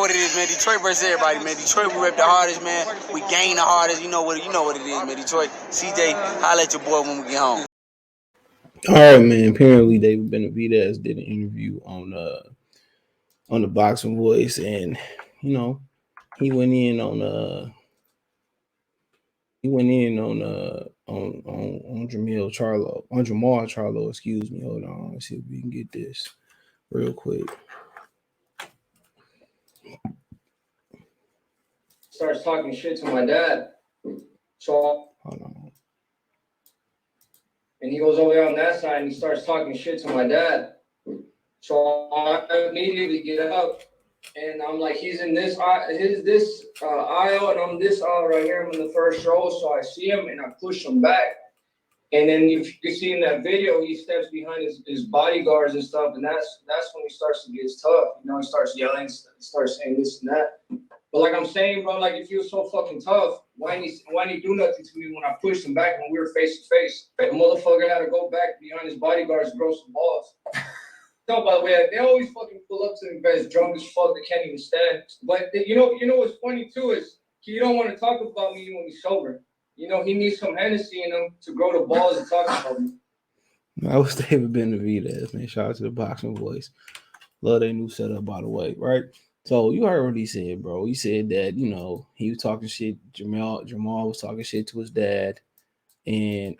What it is, man. Detroit versus everybody, man. Detroit, we rep the hardest, man. We gain the hardest. You know what it is, man. Detroit, CJ, holla at your boy when we get home. All right, man. Apparently, David Benavidez did an interview on the Boxing Voice, and you know he went in on Jermall Charlo. Excuse me. Hold on. Let's see if we can get this real quick. Starts talking shit to my dad. So hold on. And he goes over there on that side and he starts talking shit to my dad. So I immediately get up and I'm like, he's in this aisle and I'm this aisle right here. I'm in the first row, so I see him and I push him back. And then if you can see in that video, he steps behind his bodyguards and stuff, and that's when he starts to get tough. You know, he starts yelling, starts saying this and that. But like I'm saying, bro, like if he was so fucking tough, why didn't he do nothing to me when I pushed him back when we were face to face? The motherfucker had to go back behind his bodyguards and grow some balls. No, by the way, they always fucking pull up to me, guys, drunk as fuck, they can't even stand. But you know what's funny too is you don't want to talk about me when he's sober. You know, he needs some Hennessy in him to grow the balls and talk about me. That was David Benavidez, man. Shout out to the Boxing Voice. Love their new setup, by the way, right? So you heard what he said, bro. He said that, he was talking shit. Jermall was talking shit to his dad. And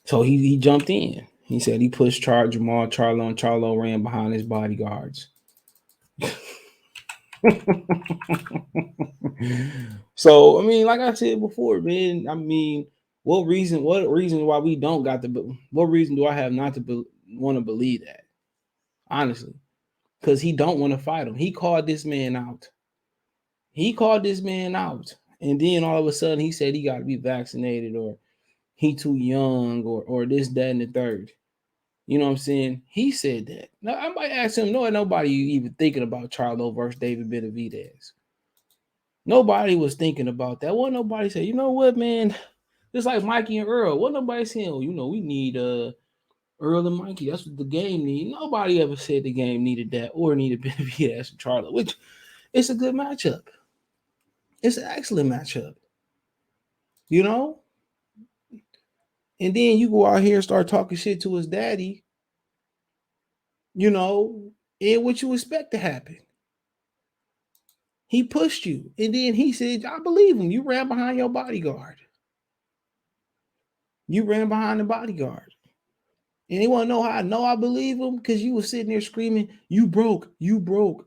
so he jumped in. He said he pushed Jermall Charlo, and Charlo ran behind his bodyguards. So, I mean, like I said before, man, I mean, what reason why we don't got what reason do I have not to want to believe that? Honestly, because he don't want to fight him. He called this man out. And then all of a sudden he said he got to be vaccinated or he too young or this, that, and the third. You know what I'm saying? He said that. Now, I might ask him, nobody even thinking about Charlo versus David Benavidez. Nobody was thinking about that. Well, nobody said, you know what, man? Just like Mikey and Earl. What nobody saying, we need Earl and Mikey. That's what the game need. Nobody ever said the game needed that or needed Benavidez and Charlo, which it's a good matchup. It's an excellent matchup. And then you go out here and start talking shit to his daddy, and what you expect to happen. He pushed you. And then he said, I believe him. You ran behind your bodyguard. You ran behind the bodyguard. And they want to know how I know I believe him? Because you were sitting there screaming, you broke. You ever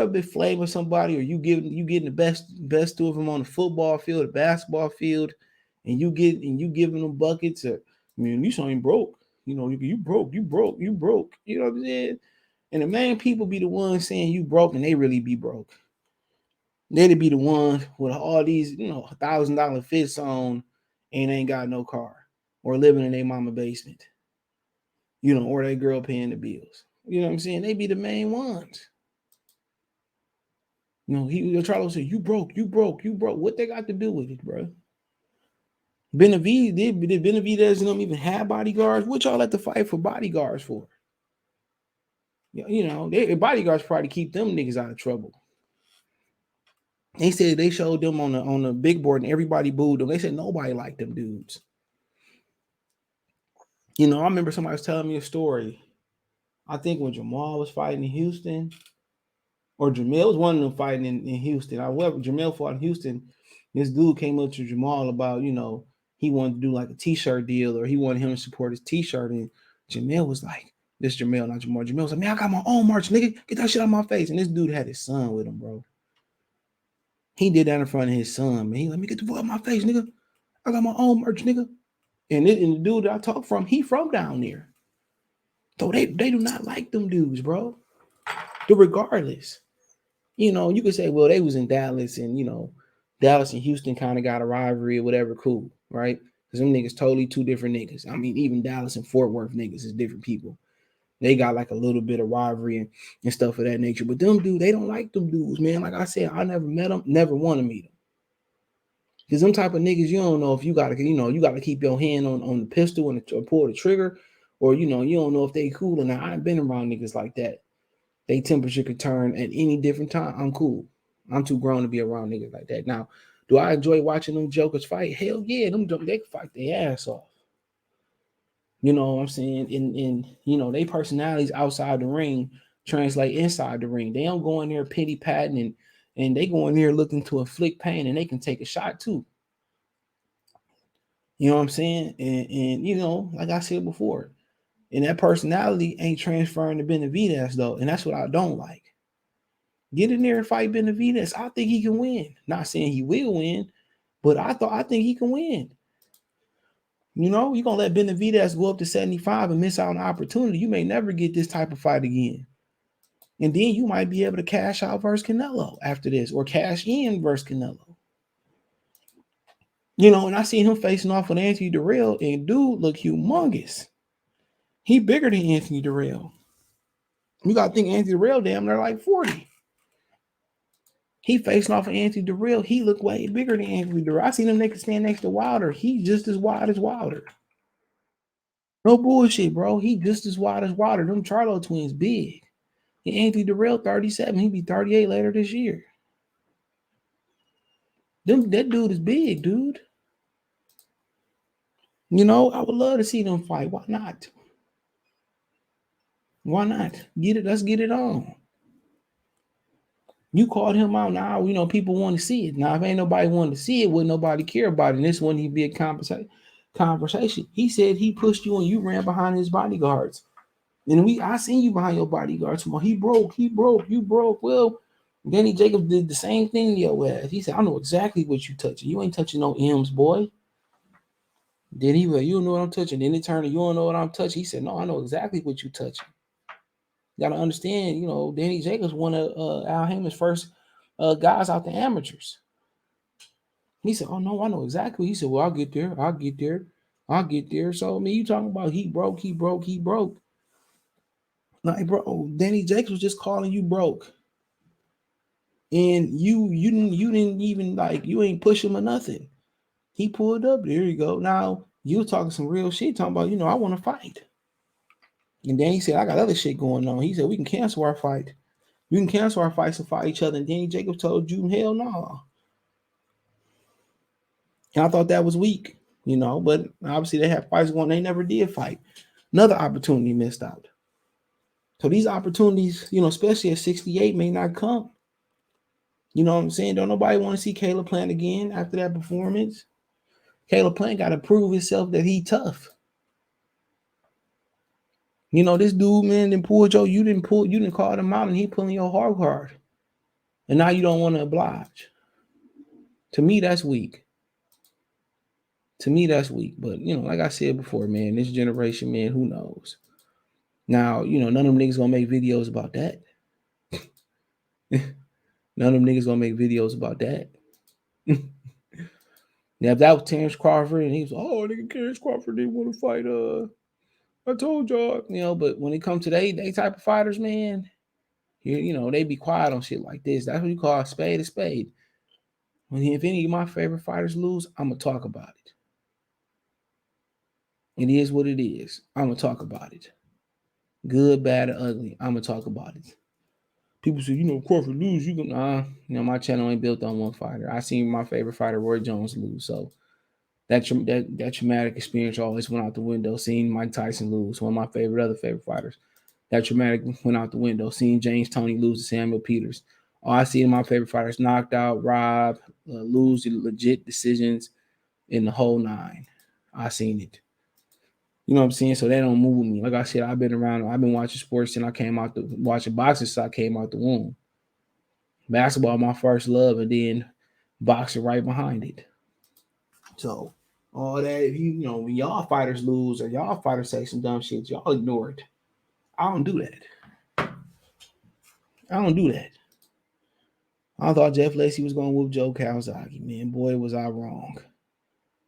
been flaming somebody or you getting the best two of them on the football field, the basketball field, and you giving them buckets or you saw him broke. You broke. You know what I'm saying? And the main people be the ones saying you broke and they really be broke. They'd be the ones with all these, $1,000 fits on and ain't got no car or living in their mama basement, or that girl paying the bills. You know what I'm saying? They be the main ones. Charlo said, you broke. What they got to do with it, bro? Did Benavidez and them even have bodyguards? What y'all have to fight for bodyguards for? Their bodyguards probably keep them niggas out of trouble. They said they showed them on the big board and everybody booed them. They said nobody liked them dudes. I remember somebody was telling me a story. I think when Jermall was fighting in Houston, or Jermall was one of them fighting in Houston. However, Jermall fought in Houston. This dude came up to Jermall about, he wanted to do like a t-shirt deal or he wanted him to support his t-shirt. And Jermall was like, this Jermall, not Jermall. Jermall was like, man, I got my own merch, nigga. Get that shit out of my face. And this dude had his son with him, bro. He did that in front of his son, man. He let me get the fuck out of my face, nigga. I got my own merch, nigga. And the dude that I talk from, he from down there. So they do not like them dudes, bro. But regardless, you could say, well, they was in Dallas and, Dallas and Houston kind of got a rivalry or whatever, cool, right? Because them niggas totally two different niggas. I mean, even Dallas and Fort Worth niggas is different people. They got like a little bit of rivalry and stuff of that nature. But them dudes, they don't like them dudes, man. Like I said, I never met them, never want to meet them. Because them type of niggas, you don't know if you got to, you got to keep your hand on the pistol and pull the trigger, Or, you don't know if they cool or not. I've been around niggas like that. They temperature could turn at any different time. I'm cool. I'm too grown to be around niggas like that. Now, do I enjoy watching them jokers fight? Hell yeah, they can fight their ass off. You know what I'm saying? And they personalities outside the ring translate inside the ring. They don't go in there pity patting and they go in there looking to inflict pain, and they can take a shot too. You know what I'm saying? And like I said before, and that personality ain't transferring to Benavidez though, and that's what I don't like. Get in there and fight Benavidez. I think he can win. Not saying he will win, but I think he can win. You're gonna let Benavidez go up to 75 and miss out on an opportunity. You may never get this type of fight again. And then you might be able to cash out versus Canelo after this, or cash in versus Canelo. And I seen him facing off with Anthony Durrell, and dude look humongous. He bigger than Anthony Durrell. You gotta think Anthony Durrell damn near like 40. He facing off of Anthony Durrell. He looked way bigger than Anthony Durrell. I seen him niggas stand next to Wilder. He just as wide as Wilder. No bullshit, bro. He just as wide as Wilder. Them Charlo twins big. And Anthony Durrell 37. He'll be 38 later this year. That dude is big, dude. I would love to see them fight. Why not? Why not? Let's get it on. You called him out now. People want to see it. Now, if ain't nobody want to see it, wouldn't nobody care about it. And this wouldn't even be a conversation. He said he pushed you and you ran behind his bodyguards. And I seen you behind your bodyguards. He broke, you broke. Well, Danny Jacobs did the same thing to your ass. He said, I know exactly what you touching. You ain't touching no M's, boy. Then he went, you know what I'm touching. Then it turned to, you don't know what I'm touching. He said, no, I know exactly what you touching. You got to understand, Danny Jacobs one of Al Haymon's first guys out the amateurs. He said, oh, no, I know exactly. He said, well, I'll get there. So, you talking about he broke. Like, bro, Danny Jacobs was just calling you broke. And you didn't even, like, you ain't push him or nothing. He pulled up. There you go. Now, you talking some real shit, talking about, I want to fight. And then he said, I got other shit going on. He said, we can cancel our fight. You can cancel our fights and fight each other. And Danny Jacobs told you, hell no. And I thought that was weak, but obviously they have fights going. They never did fight. Another opportunity missed out. So these opportunities, especially at 68, may not come. You know what I'm saying? Don't nobody want to see Caleb Plant again after that performance. Caleb Plant got to prove himself that he tough. This dude, man, didn't pull you didn't call him out, and he pulling your hard. And now you don't want to oblige. To me, that's weak. But, like I said before, man, this generation, man, who knows? Now, none of them niggas gonna make videos about that. None of them niggas gonna make videos about that. Now, if that was Terrence Crawford and he was, oh, nigga, Terrence Crawford didn't want to fight. I told y'all, but when it comes to they type of fighters, man, they be quiet on shit like this. That's what you call a spade. If any of my favorite fighters lose, I'm gonna talk about it. It is what it is. I'm gonna talk about it. Good, bad, or ugly. I'm gonna talk about it. People say, Crawford lose, you can my channel ain't built on one fighter. I seen my favorite fighter, Roy Jones, lose. So that traumatic experience always went out the window. Seeing Mike Tyson lose, one of my other favorite fighters. That traumatic went out the window. Seeing James Toney lose to Samuel Peters. All I see in my favorite fighters knocked out, robbed, lose legit decisions in the whole nine. I seen it. You know what I'm saying? So they don't move me. Like I said, I've been watching sports since I came out watching boxing since I came out the womb. Basketball, my first love, and then boxing right behind it. So all that, when y'all fighters lose or y'all fighters say some dumb shit, y'all ignore it. I don't do that. I thought Jeff Lacy was going to whoop Joe Kawasaki. Man, boy, was I wrong.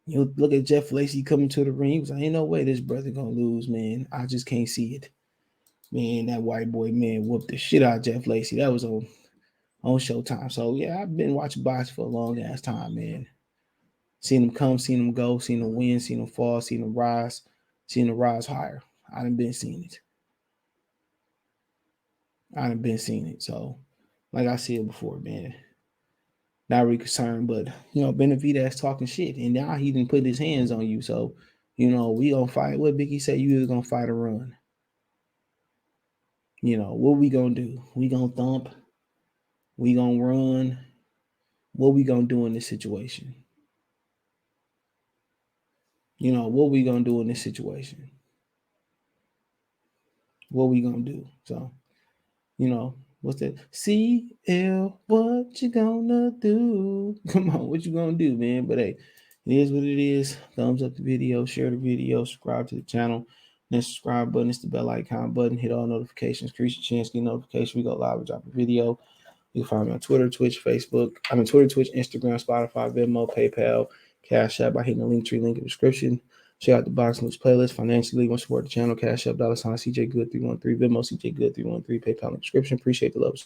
Look at Jeff Lacy coming to the ring. He was like, ain't no way this brother going to lose, man. I just can't see it. Man, that white boy, man, whooped the shit out of Jeff Lacy. That was on Showtime. So, yeah, I've been watching boxing for a long-ass time, man. Seen him come, seen him go, seen him win, seen him fall, seen him rise higher. I done been seeing it. So, like I said before, man, not really concerned, but Benavidez talking shit, and now he didn't put his hands on you. So, we gonna fight. What Biggie said, you either gonna fight or run. What we gonna do? We gonna thump. We gonna run. What we gonna do in this situation? What we gonna do in this situation? What we gonna do? So, what's that? CL, what you gonna do? Come on, what you gonna do, man? But hey, it is what it is. Thumbs up the video, share the video, subscribe to the channel. Then subscribe button, it's the bell icon button. Hit all notifications, increase your chance to get notification. We go live and drop a video. You can find me on Twitter, Twitch, Facebook. Twitter, Twitch, Instagram, Spotify, Venmo, PayPal, Cash App by hitting the link tree link in the description. Check out the Box News playlist. Financially, want to support the channel. Cash App, $CJ Good 313, Venmo, CJ Good 313, PayPal in the description. Appreciate the love.